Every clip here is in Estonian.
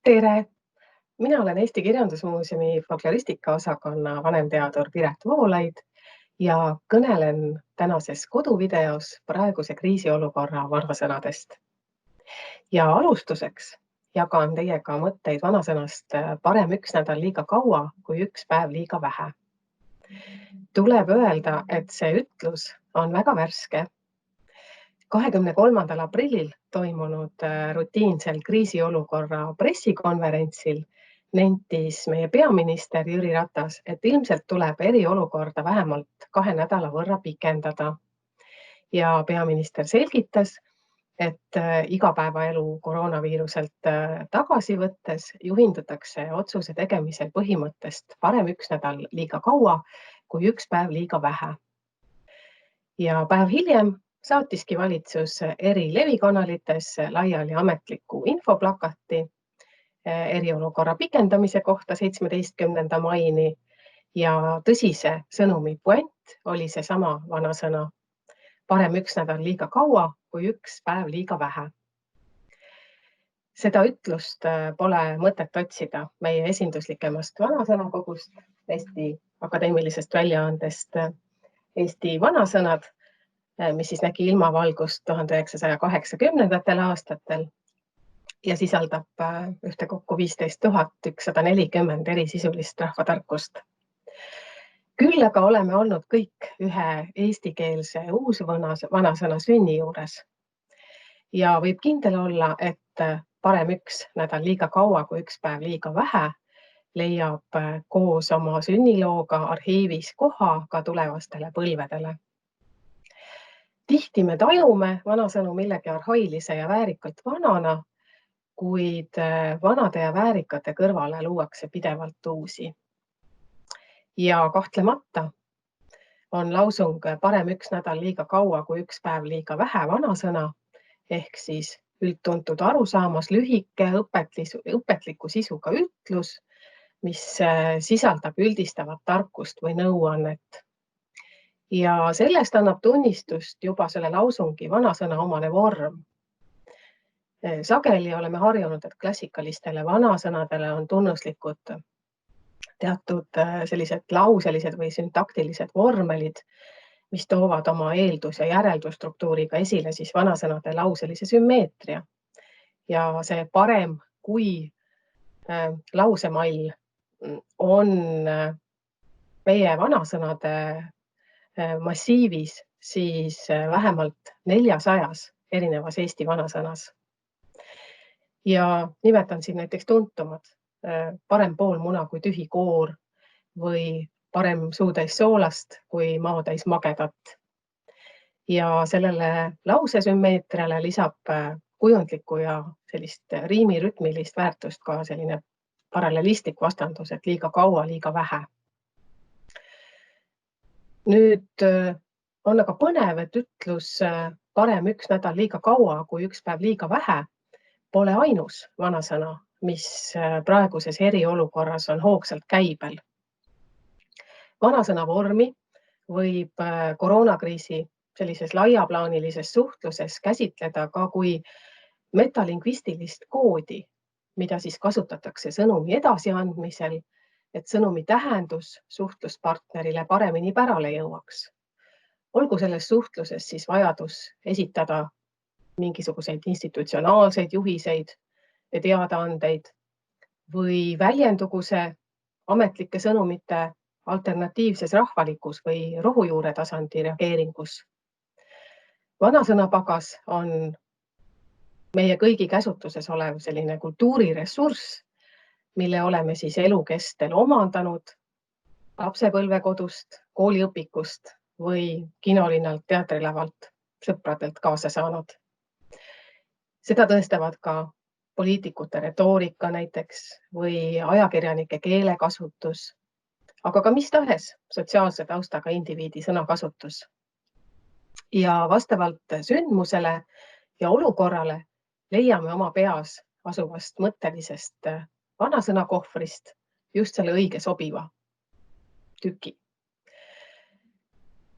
Tere! Mina olen Eesti Kirjandusmuuseumi folkloristika osakonna vanemteadur Piret Voolaid ja kõnelen tänases koduvideos praeguse kriisiolukorra vanasõnadest. Ja alustuseks jagan teiega mõtteid vanasõnast parem üks nädal liiga kaua kui üks päev liiga vähe. Tuleb öelda, et see ütlus on väga värske. 23. aprillil toimunud rutiinsel kriisiolukorra pressikonverentsil nentis meie peaminister Jüri Ratas, et ilmselt tuleb eriolukorda vähemalt 2 nädala võrra pikendada. Ja peaminister selgitas, et igapäevaelu koroonaviiruselt tagasi võttes juhindutakse otsuse tegemisel põhimõttest parem üks nädal liiga kaua kui üks päev liiga vähe. Ja päev hiljem saatiski valitsus eri levikanalites laiali ametliku infoplakati eriolukorra pikendamise kohta 17. maini ja tõsise sõnumi puent oli seesama vanasõna parem üks nädal liiga kaua kui üks päev liiga vähe. Seda ütlust pole mõtet otsida meie esinduslikemast vanasõnakogust, Eesti akadeemilisest väljaandest Eesti vanasõnad, mis siis nägi ilmavalgust 1980. aastatel ja sisaldab ühtekokku 15 140 erisisulist rahvatarkust. Küll aga oleme olnud kõik ühe eestikeelse uusvanasõna sünni juures. Ja võib kindel olla, et parem üks nädal liiga kaua kui üks päev liiga vähe leiab koos oma sünnilooga arhiivis koha ka tulevastele põlvedele. Tihti me tajume vanasõnu millegi arhailise ja väärikalt vanana, kuid vanade ja väärikate kõrvale luuakse pidevalt uusi. Ja kahtlemata on lausung parem üks nädal liiga kaua kui üks päev liiga vähe vanasõna, ehk siis üldtuntud arusaamas lühike õpetliku sisuga ütlus, mis sisaldab üldistavat tarkust või nõuannet. Ja sellest annab tunnistust juba selle lausungi vanasõna omane vorm. Sageli oleme harjunud, et klassikalistele vanasõnadele on tunnuslikud teatud sellised lauselised või syntaktilised vormelid, mis toovad oma eeldus- ja järeldusstruktuuriga esile siis vanasõnade lauselise sümmeetria. Ja see parem kui lausemall on meie vanasõnade massiivis siis vähemalt 400 erinevas Eesti vanasõnas. Ja nimetan siin näiteks tuntumad parem pool muna kui tühi koor või parem suutäis soolast kui maotäis magedat. Ja sellele lausesümmeetriale lisab kujundlikku ja sellist riimirütmilist väärtust ka selline parallelistlik vastandus, et liiga kaua, liiga vähe. Nüüd on aga põnev, et ütlus parem üks nädal liiga kaua kui üks päev liiga vähe pole ainus vanasõna, mis praeguses eriolukorras on hoogsalt käibel. Vanasõna vormi võib koroonakriisi sellises laiaplaanilises suhtluses käsitleda ka kui metalingvistilist koodi, mida siis kasutatakse sõnumi edasiandmisel, et sõnumi tähendus suhtluspartnerile paremini pärale jõuaks. Olgu selles suhtluses siis vajadus esitada mingisuguseid institutsionaalseid juhiseid ja teadaandeid või väljendugu see ametlike sõnumite alternatiivses rahvalikus või rohujuure tasandi reageeringus. Vanasõnapagas on meie kõigi käsutuses olev selline kultuuriressurss, mille oleme siis elukestel omandanud lapsepõlvekodust, kooliõpikust või kinolinnalt, teatrilavalt, sõpradelt kaasa saanud. Seda tõestavad ka poliitikute retoorika näiteks või ajakirjanike keelekasutus, aga ka mis tahes sotsiaalse taustaga indiviidi sõnakasutus. Ja vastavalt sündmusele ja olukorrale leiame oma peas asuvast mõttelisest vanasõnakohvrist just selle õige sobiva tüki.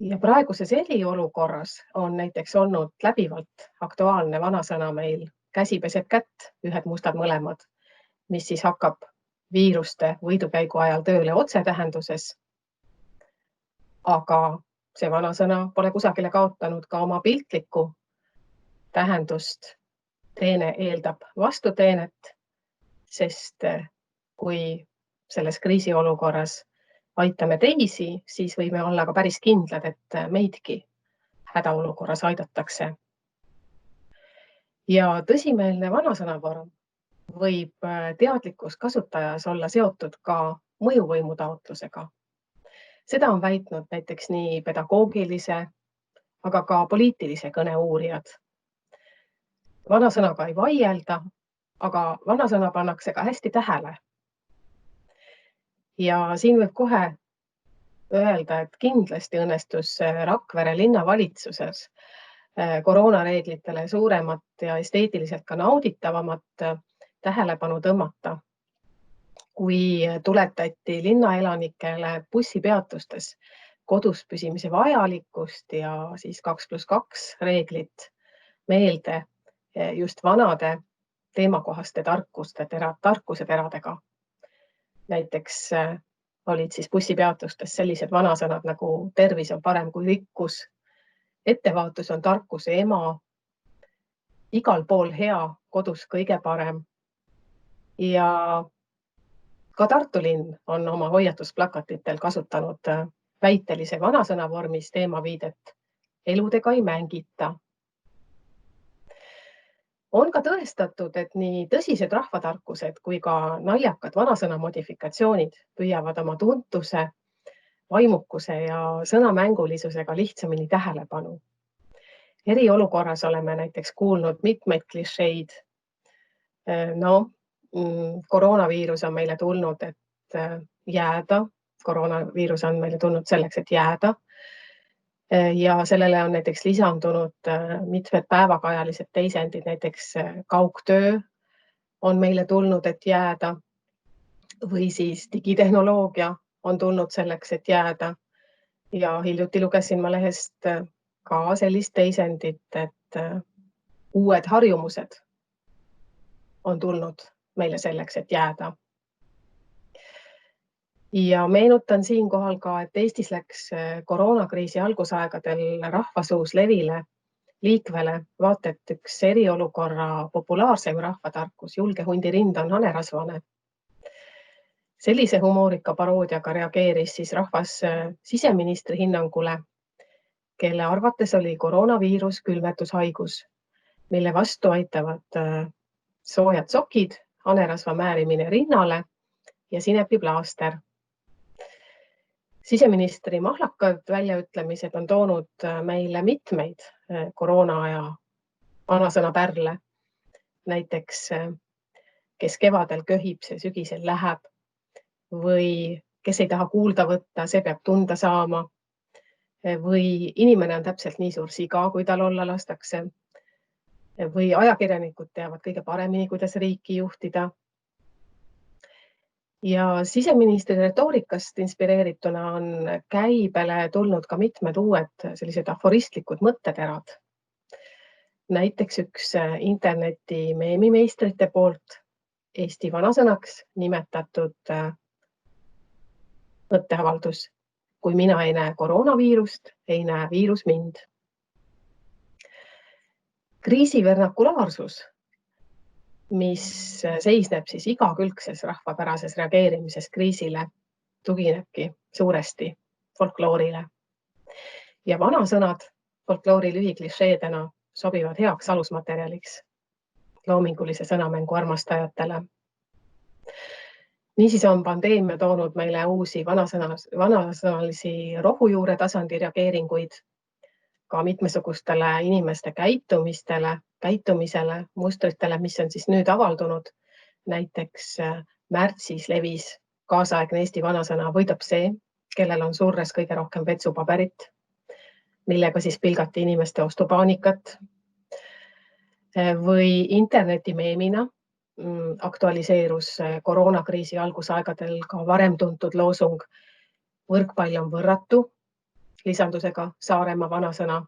Ja praeguses eriolukorras on näiteks olnud läbivalt aktuaalne vanasõna meil käsi peseb kätt, ühed mustad mõlemad, mis siis hakkab viiruste võidukäigu ajal tööle otsetähenduses. Aga see vanasõna pole kusagile kaotanud ka oma piltlikku tähendust. Teene eeldab vastuteenet, sest kui selles kriisiolukorras aitame teisi, siis võime olla ka päris kindlad, et meidki hädaolukorras aidatakse. Ja tõsimeelne vanasõnavorm võib teadlikus kasutajas olla seotud ka mõjuvõimu taotlusega. Seda on väitnud näiteks nii pedagoogilise, aga ka poliitilise kõne uurijad. Vanasõnaga ei vaielda, aga vanasõna pannakse ka hästi tähele. Ja siin võib kohe öelda, et kindlasti õnnestus Rakvere linnavalitsuses koroonareeglitele suuremat ja esteetiliselt ka nauditavamat tähelepanu tõmmata, kui tuletati linnaelanikele bussipeatustes kodus püsimise vajalikkust ja siis 2+2 reeglit meelde just vanade teemakohaste tarkuse teradega. Näiteks olid siis bussipeatustes sellised vanasõnad nagu tervis on parem kui rikkus, ettevaatus on tarkuse ema, igal pool hea, kodus kõige parem. Ja ka Tartu linn on oma hoiatusplakatitel kasutanud väitelise vanasõna vormis teemaviidet eludega ei mängita. On ka tõestatud, et nii tõsised rahvatarkused kui ka naljakad vanasõna modifikatsioonid püüavad oma tuntuse, vaimukuse ja sõnamängulisusega lihtsamini tähelepanu. Eriolukorras oleme näiteks kuulnud mitmeid klišeid. Koroonaviirus on meile tulnud, et jääda. Koroonaviirus on meile tulnud selleks, et jääda. Ja sellele on näiteks lisandunud mitmed päevakajalised teisendid, näiteks kaugtöö on meile tulnud, et jääda, või siis digitehnoloogia on tulnud selleks, et jääda. Ja hiljuti lugesin ma lehest ka sellist teisendit, et uued harjumused on tulnud meile selleks, et jääda. Ja meenutan siinkohal ka, et Eestis läks koroonakriisi algusaegadel rahvasuus levile liikvele vaat et üks eriolukorra populaarsem rahvatarkus, julge hundi rind on hanerasvane. Sellise humoorika paroodiaga reageeris siis rahvas siseministri hinnangule, kelle arvates oli koroonaviirus külmetushaigus, mille vastu aitavad soojad sokid, hanerasva määrimine rinnale ja sinepiplaaster. Siseministri mahlakad väljaütlemised on toonud meile mitmeid koroonaaja vanasõna pärle. Näiteks, kes kevadel köhib, see sügisel läheb. Või kes ei taha kuulda võtta, see peab tunda saama. Või inimene on täpselt nii suur siga, kui tal olla lastakse. Või ajakirjanikud teavad kõige paremini, kuidas riiki juhtida. Ja siseministri retoorikast inspireerituna on käibele tulnud ka mitmed uued sellised aforistlikud mõtteterad. Näiteks üks interneti meemimeistrite poolt Eesti vanasõnaks nimetatud mõtteavaldus. Kui mina ei näe koroonaviirust, ei näe viirus mind. Kriisi vernakulaarsus, mis seisneb siis igakülgses rahvapärases reageerimises kriisile, tuginebki suuresti folkloorile. Ja vanasõnad folkloori lühiklišeedena sobivad heaks alusmaterjaliks loomingulise sõnamängu armastajatele. Niisiis on pandeemia toonud meile uusi vanasõnalisi rohujuure tasandi reageeringuid, ka mitmesugustele inimeste käitumisele, mustritele, mis on siis nüüd avaldunud. Näiteks märtsis levis kaasaegne Eesti vanasõna võidab see, kellel on surres kõige rohkem vetsupaberit, millega siis pilgati inimeste ostupaanikat. Või interneti meemina aktualiseerus koroonakriisi algusaegadel ka varem tuntud loosung võrkpall on võrratu, lisandusega Saaremaa vanasõna.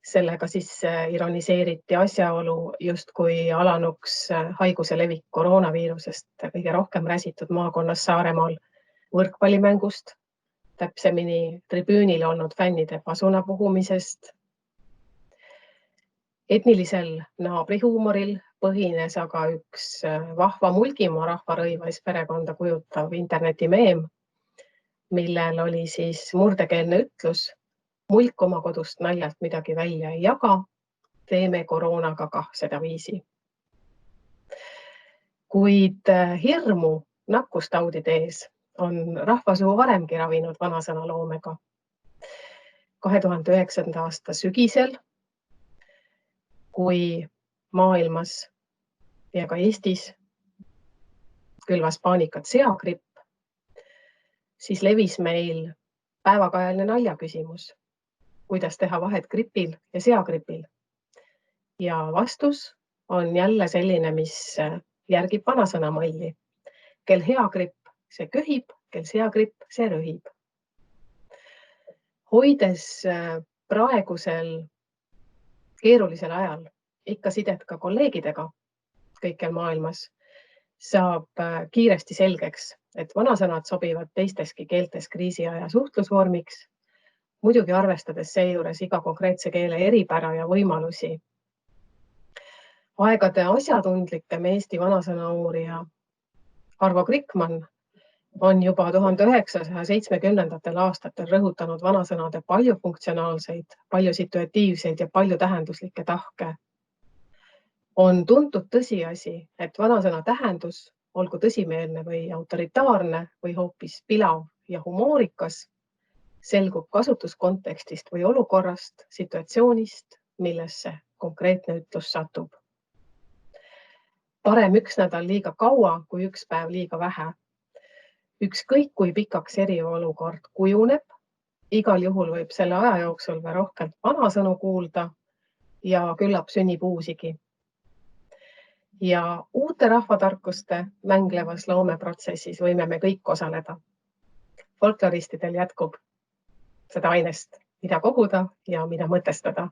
Sellega siis ironiseeriti asjaolu, justkui alanuks haiguse levik koroonaviirusest kõige rohkem räsitud maakonnas Saaremaal võrkpallimängust, täpsemini tribüünil olnud fännide pasuna puhumisest. Etnilisel naabrihuumoril põhines aga üks vahva Mulgimaa rahvarõivais perekonda kujutav internetimeem, millel oli siis murdekeelne ütlus: mulk oma kodust naljalt midagi välja ei jaga, teeme koroonaga kah sedaviisi. Kuid hirmu nakkustaudide ees on rahvasuu varemgi ravinud vanasõnaloomega. 2009. aasta sügisel, kui maailmas ja ka Eestis külvas paanikat seagripp, siis levis meil päevakajaline naljaküsimus: kuidas teha vahet gripil ja seagripil? Ja vastus on jälle selline, mis järgib vanasõnamalli: kel hea gripp, see köhib, kel seagripp, see röhib. Hoides praegusel keerulisel ajal ikka sidet ka kolleegidega kõikjal maailmas, saab kiiresti selgeks, et vanasõnad sobivad teisteski keeltes kriisiaja suhtlusvormiks, muidugi arvestades seejuures iga konkreetse keele eripära ja võimalusi. Aegade asjatundlikem Eesti vanasõnauurija Arvo Krikman on juba 1970. aastatel rõhutanud vanasõnade paljufunktsionaalseid, paljusituatiivseid ja paljutähenduslikke tahke. On tuntud tõsiasi, et vanasõna tähendus, olgu tõsimeelne või autoritaarne või hoopis pilav ja humoorikas, selgub kasutuskontekstist või olukorrast, situatsioonist, millesse konkreetne ütlus satub. Parem üks nädal liiga kaua kui üks päev liiga vähe. Ükskõik kui pikaks eriolukord kujuneb, igal juhul võib selle aja jooksul veel rohkem vanasõnu kuulda ja küllap sünnib uusigi. Ja uute rahvatarkuste mänglevas loomeprotsessis võime me kõik osaleda. Folkloristidel jätkub seda ainest, mida koguda ja mida mõtestada.